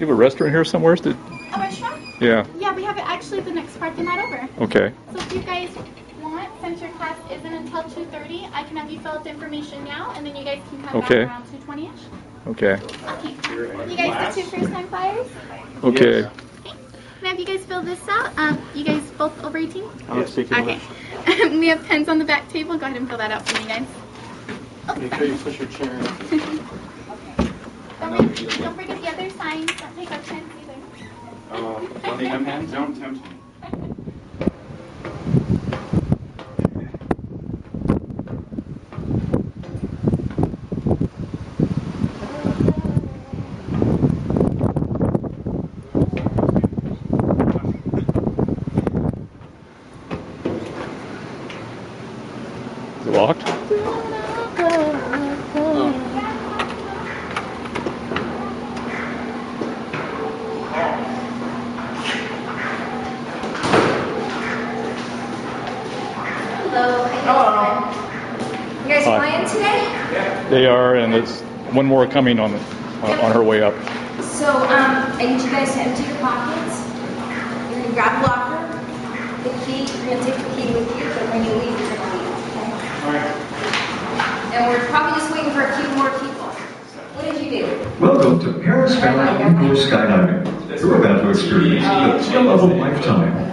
You have a restaurant here somewhere? A restaurant? Yeah. Yeah, we have it actually the next parking lot over. Okay. So if you guys want, since your class isn't until 2:30, I can have you fill out the information now, and then you guys can come back around 2:20ish. Okay. Okay. You guys the 2 first-time flyers? Okay. Can I have you guys fill this out? You guys both over 18? Yes. Okay. We have pens on the back table. Go ahead and fill that out for me, guys. Make sure you push your chair in. Don't forget the other signs. Don't take our pens either. Take them hands. Don't tempt me. Is it locked? Hello. You guys flying today? They are, and there's one more coming on her way up. So, I need you guys to empty your pockets. You're going to grab a locker, the key. You're going to take the key with you, but when you leave, you're going to leave. Okay? All right. And we're probably just waiting for a few more people. What did you do? Welcome to Perris Valley Skydiving. You're about to experience the thrill of a lifetime.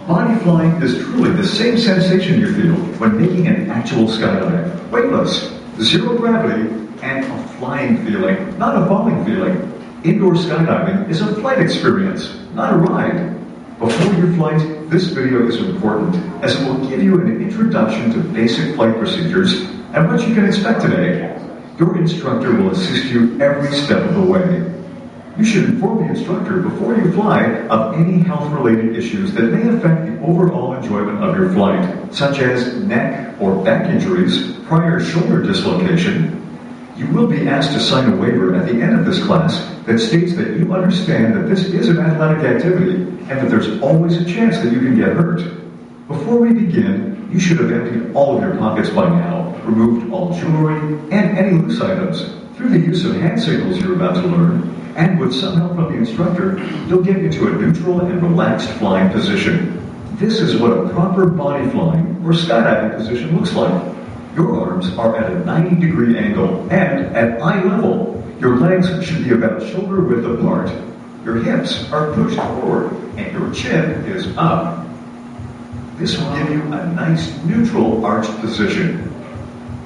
Body flying is truly the same sensation you feel when making an actual skydive. Weightless, zero gravity, and a flying feeling, not a falling feeling. Indoor skydiving is a flight experience, not a ride. Before your flight, this video is important as it will give you an introduction to basic flight procedures and what you can expect today. Your instructor will assist you every step of the way. You should inform the instructor before you fly of any health-related issues that may affect the overall enjoyment of your flight, such as neck or back injuries, prior shoulder dislocation. You will be asked to sign a waiver at the end of this class that states that you understand that this is an athletic activity and that there's always a chance that you can get hurt. Before we begin, you should have emptied all of your pockets by now, removed all jewelry and any loose items. Through the use of hand signals you're about to learn, and with some help from the instructor, you'll get into a neutral and relaxed flying position. This is what a proper body flying or skydiving position looks like. Your arms are at a 90-degree angle and at eye level. Your legs should be about shoulder width apart. Your hips are pushed forward and your chin is up. This will give you a nice neutral arched position.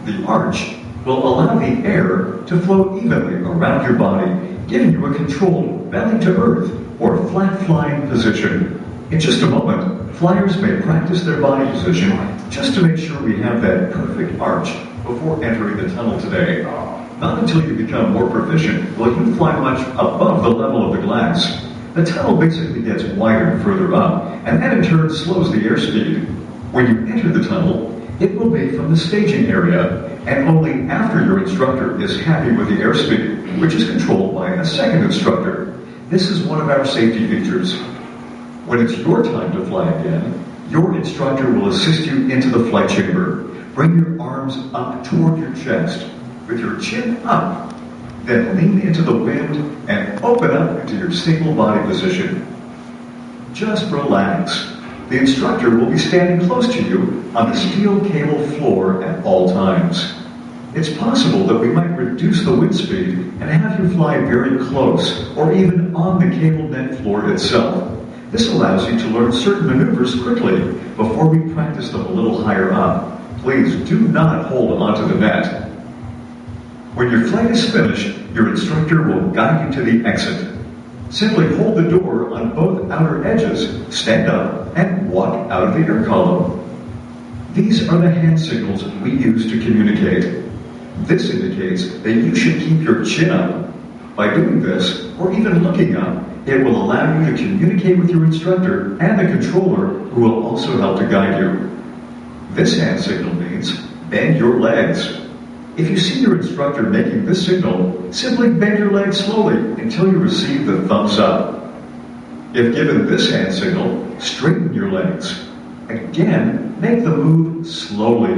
The arch will allow the air to flow evenly around your body, giving you a controlled belly to earth or flat flying position. In just a moment, flyers may practice their body position just to make sure we have that perfect arch before entering the tunnel today. Not until you become more proficient will you fly much above the level of the glass. The tunnel basically gets wider further up, and that in turn slows the airspeed. When you enter the tunnel, it will be from the staging area, and only after your instructor is happy with the airspeed, which is controlled by a second instructor. This is one of our safety features. When it's your time to fly again, your instructor will assist you into the flight chamber. Bring your arms up toward your chest, with your chin up. Then lean into the wind and open up into your stable body position. Just relax. The instructor will be standing close to you on the steel cable floor at all times. It's possible that we might reduce the wind speed and have you fly very close or even on the cable net floor itself. This allows you to learn certain maneuvers quickly before we practice them a little higher up. Please do not hold onto the net. When your flight is finished, your instructor will guide you to the exit. Simply hold the door on both outer edges, stand up, and walk out of the air column. These are the hand signals we use to communicate. This indicates that you should keep your chin up. By doing this, or even looking up, it will allow you to communicate with your instructor and the controller, who will also help to guide you. This hand signal means bend your legs. If you see your instructor making this signal, simply bend your legs slowly until you receive the thumbs up. If given this hand signal, straighten your legs. Again, make the move slowly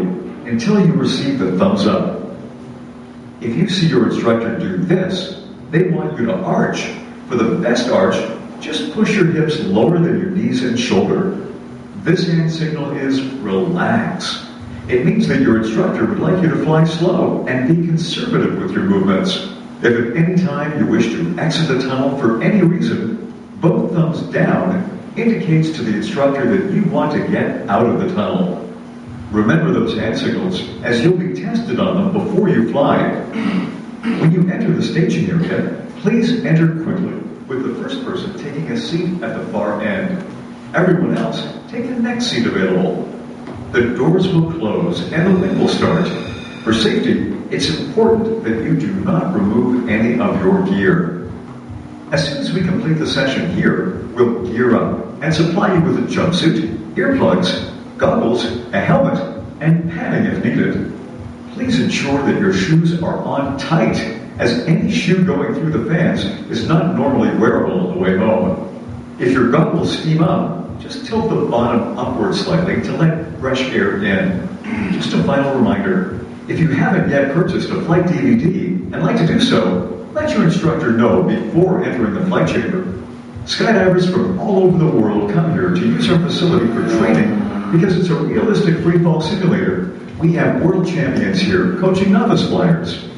until you receive the thumbs up. If you see your instructor do this, they want you to arch. For the best arch, just push your hips lower than your knees and shoulder. This hand signal is relax. It means that your instructor would like you to fly slow and be conservative with your movements. If at any time you wish to exit the tunnel for any reason, both thumbs down indicates to the instructor that you want to get out of the tunnel. Remember those hand signals, as you'll be tested on them before you fly. When you enter the staging area, please enter quickly, with the first person taking a seat at the far end. Everyone else, take the next seat available. The doors will close and the wind will start. For safety, it's important that you do not remove any of your gear. As soon as we complete the session here, we'll gear up and supply you with a jumpsuit, earplugs, goggles, a helmet, and padding if needed. Please ensure that your shoes are on tight, as any shoe going through the fans is not normally wearable on the way home. If your goggles steam up, just tilt the bottom upward slightly to let fresh air in. Just a final reminder, if you haven't yet purchased a flight DVD and like to do so, let your instructor know before entering the flight chamber. Skydivers from all over the world come here to use our facility for training because it's a realistic freefall simulator. We have world champions here coaching novice flyers.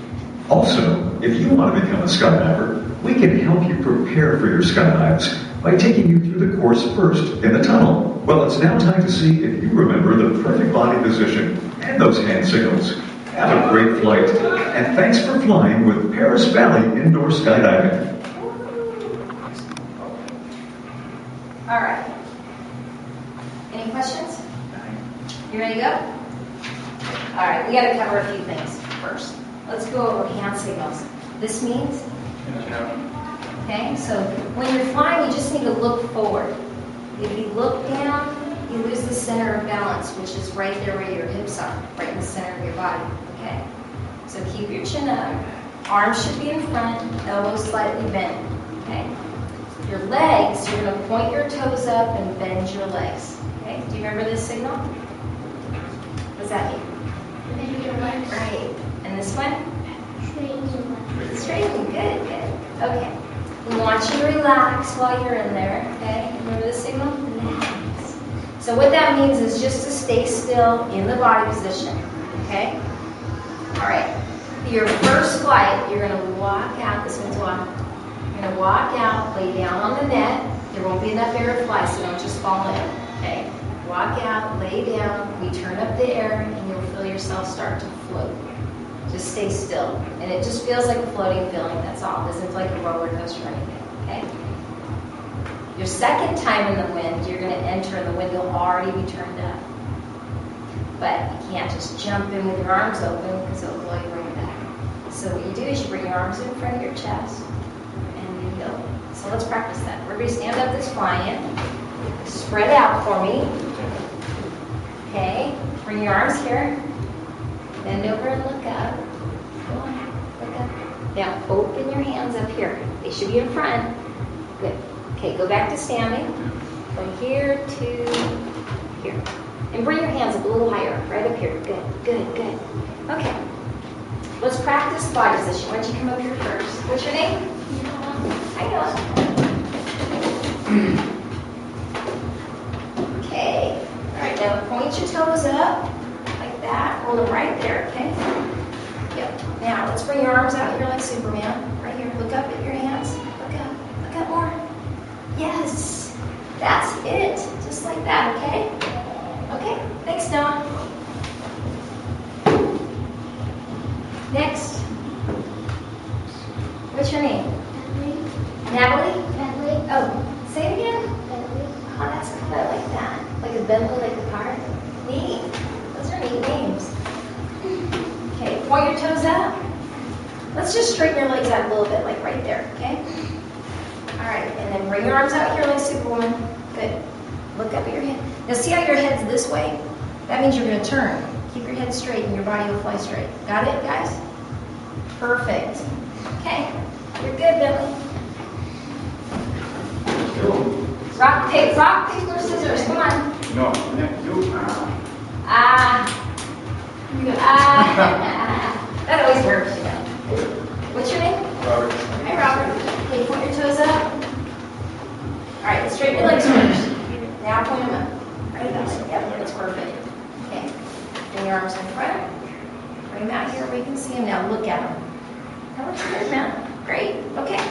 Also, if you want to become a skydiver, we can help you prepare for your skydives by taking you through the course first in the tunnel. Well, it's now time to see if you remember the perfect body position and those hand signals. Have a great flight, and thanks for flying with Perris Valley Indoor Skydiving. All right. Any questions? You ready to go? All right, we got to cover a few things first. Let's go over hand signals. This means, okay, so when you're flying, you just need to look forward. If you look down, you lose the center of balance, which is right there where your hips are, right in the center of your body, okay? So keep your chin up. Arms should be in front, elbows slightly bent, okay? Your legs, you're going to point your toes up and bend your legs, okay? Do you remember this signal? What does that mean? Bend your legs. Right. And this one? Straighten your legs. Straighten. Good, good. Okay. We want you to relax while you're in there, okay? Remember this signal? Relax. So what that means is just to stay still in the body position, okay? All right. Your first flight, you're going to walk out. This one's walk. You're going to walk out, lay down on the net. There won't be enough air to fly, so don't just fall in, okay? Walk out, lay down, we turn up the air, and you'll feel yourself start to float. Just stay still. And it just feels like a floating feeling, that's all. It isn't like a roller coaster or anything, okay? Your second time in the wind, you're going to enter, and the wind will already be turned up. But you can't just jump in with your arms open, because it'll blow you right back. So what you do is you bring your arms in front of your chest, and you go. So let's practice that. Everybody stand up this flying. Spread out for me. Okay, bring your arms here. Bend over and look up. Go on, look up. Now open your hands up here. They should be in front. Good. Okay, go back to standing. From here to here. And bring your hands up a little higher, right up here. Good, good, good. Okay. Let's practice body position. Why don't you come up here first? What's your name? Hi, Noah. Okay. All right, now point your toes up like that. Hold them right there, okay? Yep. Now let's bring your arms out here like Superman. Right here. Look up at your hands. Look up. Look up more. Yes. That's it. Just like that, okay? Okay. Thanks, Noah. Next. What's your name? Natalie? Natalie. Oh, say it again. Oh, that's good. I like that. Like a Bentley, like a car. Neat. Those are neat names. Okay, point your toes up. Let's just straighten your legs out a little bit, like right there, okay? All right, and then bring your arms out here like Superwoman. Good. Look up at your head. Now see how your head's this way? That means you're going to turn. Keep your head straight and your body will fly straight. Got it, guys? Perfect. Okay, you're good, Bentley. Rock, paper, scissors. Come on. No, you. That always works, you know. What's your name? Robert. Hi, Robert. Okay, point your toes up. see him now. Look at him. That looks good, man. Great. Okay.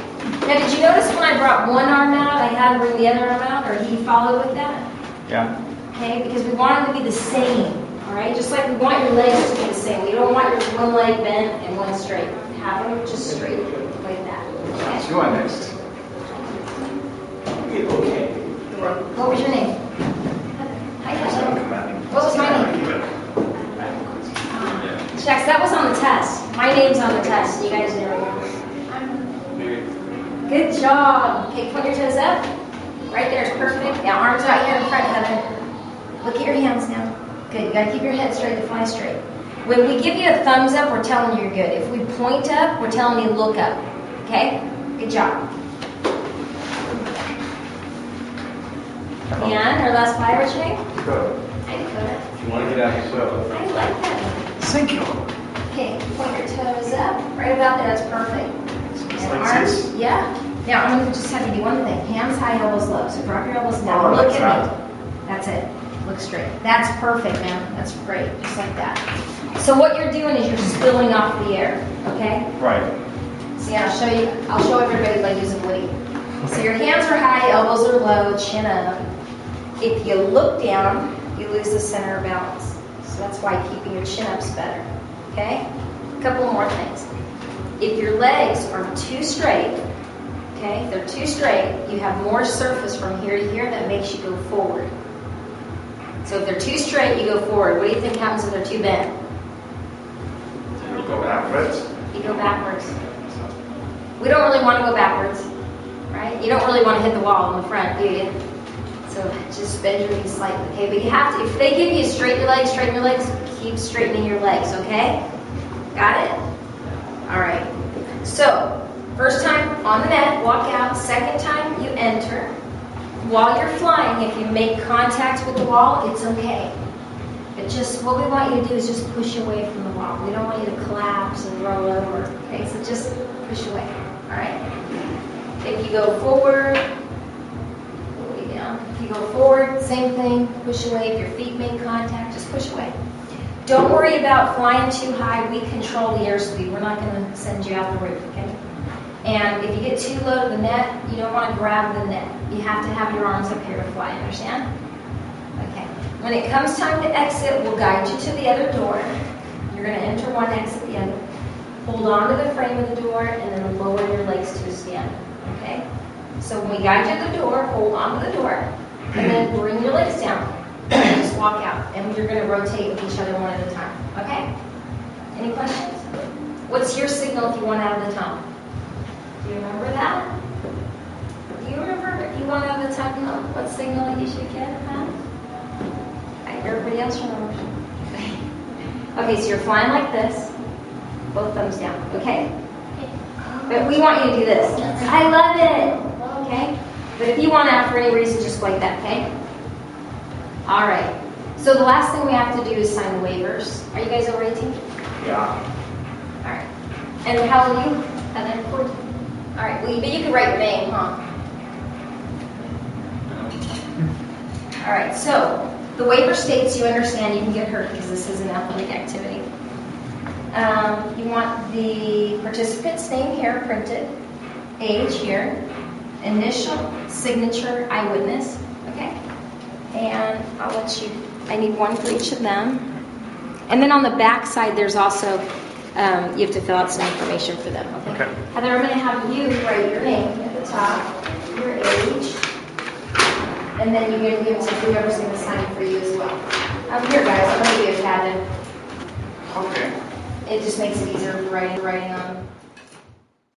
Now, did you notice when I brought one arm out, I had him bring the other arm out, or he followed with that? Yeah. Okay, because we want them to be the same. All right, just like we want your legs to be the same. We don't want your one leg bent and one straight. Have them just straight like that. Okay. You are next. Okay. What was your name? Hi, Heather. What was my name? Jax, that was on the test. My name's on the test. You guys didn't remember. Good job. Okay, point your toes up. Right there is perfect. Now arms out here in front, Heather. Look at your hands now. Good. You gotta keep your head straight to fly straight. When we give you a thumbs up, we're telling you you're good. If we point up, we're telling you look up. Okay? Good job. And our last flyer, what's your name? Dakota. Hi, Dakota. If you want to get out yourself. I like that. Thank you. Okay, point your toes up. Right about there, that's perfect. Just And like arms, this? yeah. Now I'm going to just have you do one thing. Hands high, elbows low. So drop your elbows down. Oh, Look like at that. me. That's it. Look straight. That's perfect, man. That's great. Just like that. So what you're doing is you're spilling off the air. Okay? Right. See, I'll show everybody by using Woody. So your hands are high, elbows are low, chin up. If you look down, you lose the center of balance. So that's why keeping your chin up is better. Okay? A couple more things. If your legs are too straight, okay, if they're too straight, you have more surface from here to here that makes you go forward. So if they're too straight, you go forward. What do you think happens if they're too bent? You go backwards. You go backwards. We don't really want to go backwards, right? You don't really want to hit the wall in the front, do you? So just bend your knees slightly, okay? But you have to, if they give you straighten your legs, keep straightening your legs, okay? Got it? All right. So, first time on the net, walk out. Second time, you enter. While you're flying, if you make contact with the wall, it's okay. But just what we want you to do is just push away from the wall. We don't want you to collapse and roll over. Okay, so just push away. All right. If you go forward, way down. If you go forward, same thing. Push away. If your feet make contact, just push away. Don't worry about flying too high. We control the airspeed. We're not going to send you out the roof. Okay. And if you get too low to the net, you don't want to grab the net. You have to have your arms up here to fly, understand? Okay. When it comes time to exit, we'll guide you to the other door. You're going to enter one, exit the other. Hold on to the frame of the door and then lower your legs to a stand. Okay? So when we guide you to the door, hold on to the door and then bring your legs down. And just walk out. And you're going to rotate with each other one at a time. Okay? Any questions? What's your signal if you want out of the tunnel? Do you remember that? Do you remember if you want out of the tunnel, what signal you should get? Huh? Everybody else remembers. Okay, so you're flying like this, both thumbs down, okay? But we want you to do this. I love it, okay? But if you want out for any reason, just like that, okay? All right. So the last thing we have to do is sign the waivers. Are you guys over 18? Yeah. All right. And how old are you? Heather? 14. All right. Well, but you can write your name, huh? All right. So the waiver states you understand you can get hurt because this is an athletic activity. You want the participant's name here printed, age here, initial, signature, eyewitness. Okay. And I'll let you. I need one for each of them. And then on the back side, there's also you have to fill out some information for them. Okay. Heather, I'm going to have you write your name at the top, your age, and then you're going to give it to whoever's going to sign it for you as well. Here, guys, I'm going to give you a pad in. Okay. It just makes it easier writing on them.